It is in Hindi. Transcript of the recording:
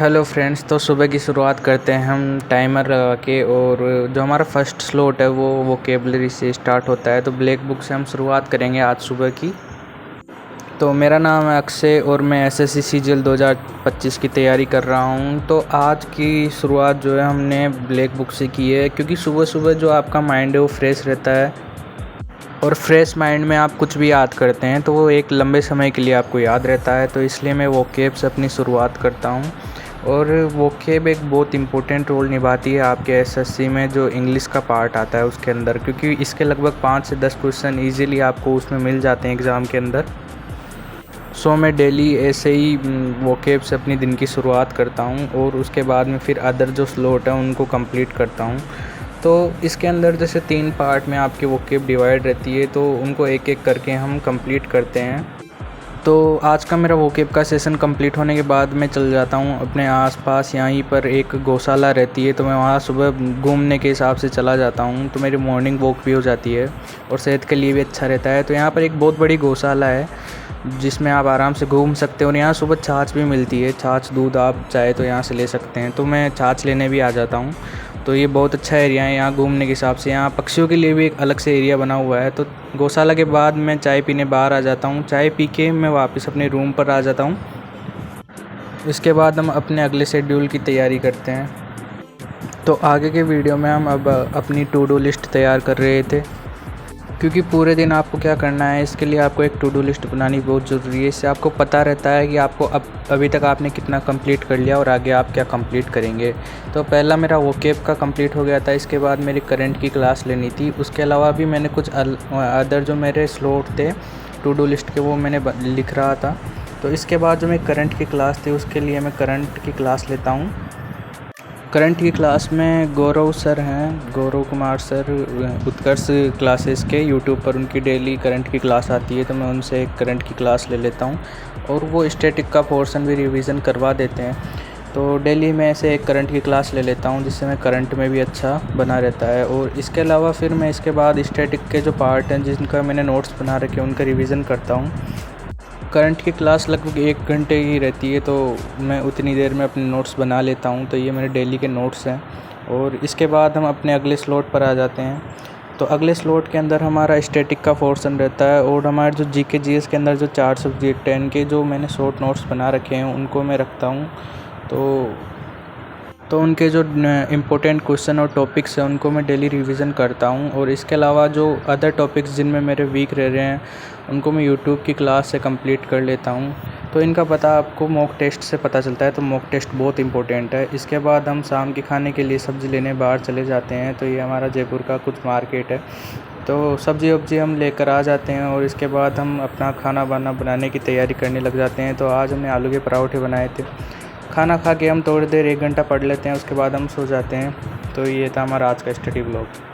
हेलो फ्रेंड्स, तो सुबह की शुरुआत करते हैं हम टाइमर लगा के। और जो हमारा फर्स्ट स्लॉट है वो वोकेबलरी से स्टार्ट होता है। तो ब्लैक बुक से हम शुरुआत करेंगे आज सुबह की। तो मेरा नाम है अक्षय और मैं एसएससी सीजीएल 2025 की तैयारी कर रहा हूँ। तो आज की शुरुआत जो है हमने ब्लैक बुक से की है, क्योंकि सुबह सुबह जो आपका माइंड है वो फ्रेश रहता है और फ्रेश माइंड में आप कुछ भी याद करते हैं तो वो एक लंबे समय के लिए आपको याद रहता है। तो इसलिए मैं वोकेब से अपनी शुरुआत करता हूँ। और वोकेब एक बहुत इम्पोर्टेंट रोल निभाती है आपके एसएससी में, जो इंग्लिश का पार्ट आता है उसके अंदर, क्योंकि इसके लगभग 5 से 10 क्वेश्चन ईजीली आपको उसमें मिल जाते हैं एग्ज़ाम के अंदर। सो मैं डेली ऐसे ही वोकेब से अपनी दिन की शुरुआत करता हूँ और उसके बाद में फिर अदर जो स्लॉट है उनको कंप्लीट करता हूँ। तो इसके अंदर जैसे 3 पार्ट में आपकी वोकेब डिवाइड रहती है, तो उनको एक एक करके हम कंप्लीट करते हैं। तो आज का मेरा वोकेब का सेशन कंप्लीट होने के बाद मैं चल जाता हूँ अपने आसपास। यहीं पर एक गौशाला रहती है, तो मैं वहाँ सुबह घूमने के हिसाब से चला जाता हूँ। तो मेरी मॉर्निंग वॉक भी हो जाती है और सेहत के लिए भी अच्छा रहता है। तो यहाँ पर एक बहुत बड़ी गौशाला है जिसमें आप आराम से घूम सकते हो और यहाँ सुबह छाछ भी मिलती है। छाछ दूध आप चाहे तो यहाँ से ले सकते हैं। तो मैं छाछ लेने भी आ जाता हूँ। तो ये बहुत अच्छा एरिया है यहाँ घूमने के हिसाब से। यहाँ पक्षियों के लिए भी एक अलग से एरिया बना हुआ है। तो गौशाला के बाद मैं चाय पीने बाहर आ जाता हूँ। चाय पी के मैं वापस अपने रूम पर आ जाता हूँ। इसके बाद हम अपने अगले शेड्यूल की तैयारी करते हैं। तो आगे के वीडियो में हम अब अपनी टू डू लिस्ट तैयार कर रहे थे, क्योंकि पूरे दिन आपको क्या करना है इसके लिए आपको एक टू डू लिस्ट बनानी बहुत ज़रूरी है। इससे आपको पता रहता है कि आपको अभी तक आपने कितना कंप्लीट कर लिया और आगे आप क्या कंप्लीट करेंगे। तो पहला मेरा वोकेब का कंप्लीट हो गया था। इसके बाद मेरी करंट की क्लास लेनी थी। उसके अलावा भी मैंने कुछ अदर जो मेरे स्लॉट थे टू डू लिस्ट के वो मैंने लिख रहा था। तो इसके बाद जो मेरी करंट की क्लास थी उसके लिए मैं करंट की क्लास लेता हूँ। करंट की क्लास में गौरव सर हैं, गौरव कुमार सर, उत्कर्ष क्लासेस के यूट्यूब पर उनकी डेली करंट की क्लास आती है। तो मैं उनसे एक करंट की क्लास ले लेता हूँ और वो स्टैटिक का पोर्शन भी रिवीजन करवा देते हैं। तो डेली मैं ऐसे एक करंट की क्लास ले लेता हूँ, जिससे मैं करंट में भी अच्छा बना रहता है। और इसके अलावा फिर मैं इसके बाद स्टैटिक के जो पार्ट हैं जिनका मैंने नोट्स बना रखे हैं उनका रिवीजन करता हूँ। करंट की क्लास लगभग 1 घंटे की रहती है, तो मैं उतनी देर में अपने नोट्स बना लेता हूँ। तो ये मेरे डेली के नोट्स हैं। और इसके बाद हम अपने अगले स्लॉट पर आ जाते हैं। तो अगले स्लॉट के अंदर हमारा स्टैटिक का पोर्शन रहता है और हमारे जो जीके जीएस के अंदर जो 4 सब्जेक्ट हैं इनके जो मैंने शॉर्ट नोट्स बना रखे हैं उनको मैं रखता हूँ। तो उनके जो इम्पोर्टेंट क्वेश्चन और टॉपिक्स हैं उनको मैं डेली रिवीजन करता हूँ। और इसके अलावा जो अदर टॉपिक्स जिनमें मेरे वीक रह रहे हैं उनको मैं यूट्यूब की क्लास से कंप्लीट कर लेता हूँ। तो इनका पता आपको मॉक टेस्ट से पता चलता है। तो मॉक टेस्ट बहुत इंपॉर्टेंट है। इसके बाद हम शाम के खाने के लिए सब्ज़ी लेने बाहर चले जाते हैं। तो ये हमारा जयपुर का कुछ मार्केट है। तो सब्ज़ी वब्ज़ी हम लेकर आ जाते हैं और इसके बाद हम अपना खाना वाना बनाने की तैयारी करने लग जाते हैं। तो आज हमने आलू के पराठे बनाए थे। खाना खा के हम थोड़ी देर 1 घंटा पढ़ लेते हैं, उसके बाद हम सो जाते हैं। तो ये था हमारा आज का स्टडी ब्लॉग।